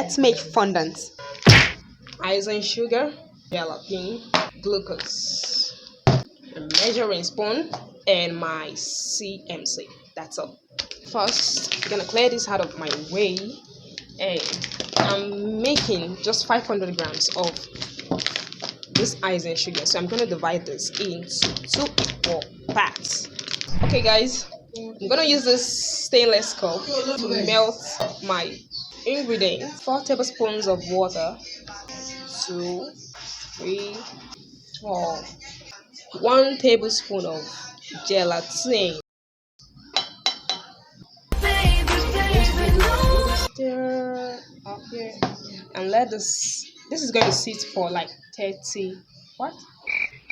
let's make fondant. Ice and sugar, gelatin, glucose, a measuring spoon, and my CMC. That's all. First, I'm gonna clear this out of my way, and I'm making just 500 grams of this ice and sugar. So I'm gonna divide this into 2 equal parts. Okay, guys, I'm gonna use this stainless cup to melt my ingredients. 4 tablespoons of water, 2, 3, 4, 1 tablespoon of gelatin. Stir up here and let this is going to sit for like 30 what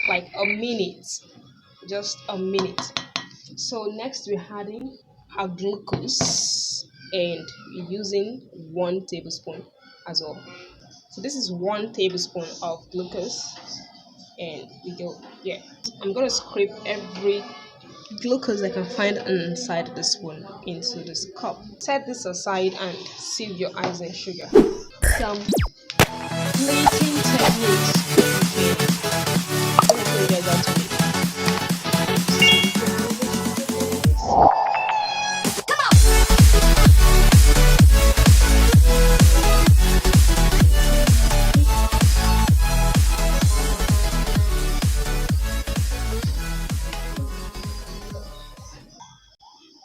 like a minute, just a minute. So next we're adding our glucose and we're using 1 tablespoon as well. So this is 1 tablespoon of glucose, and we go, yeah, I'm gonna scrape every glucose I can find inside the spoon into this cup. Set this aside and sieve your ice and sugar. Some plating techniques. I'm gonna get that to it.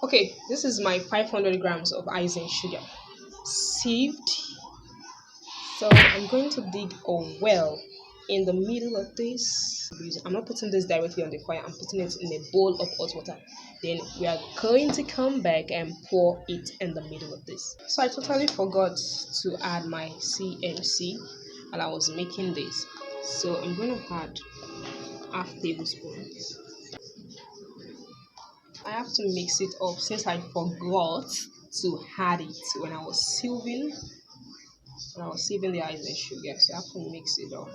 Okay, this is my 500 grams of ice and sugar sieved. So I'm going to dig a well in the middle of this. I'm not putting this directly on the fire, I'm putting it in a bowl of hot water. Then we are going to come back and pour it in the middle of this. So I totally forgot to add my CMC while I was making this. So I'm going to add half tablespoon. I have to mix it up since I forgot to add it when I was sieving the ice and sugar. So I have to mix it up.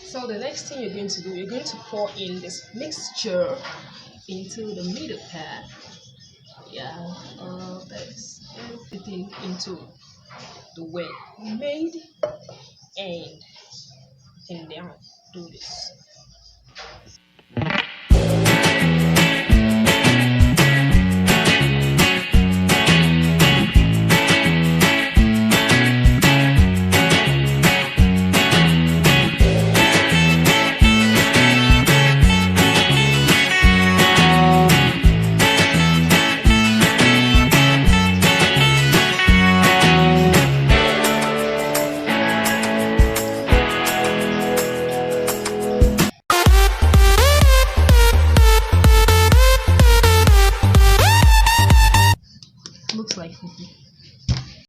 So the next thing you're going to do, you're going to pour in this mixture into the middle part. Yeah, that's everything into the way we made, and now do this.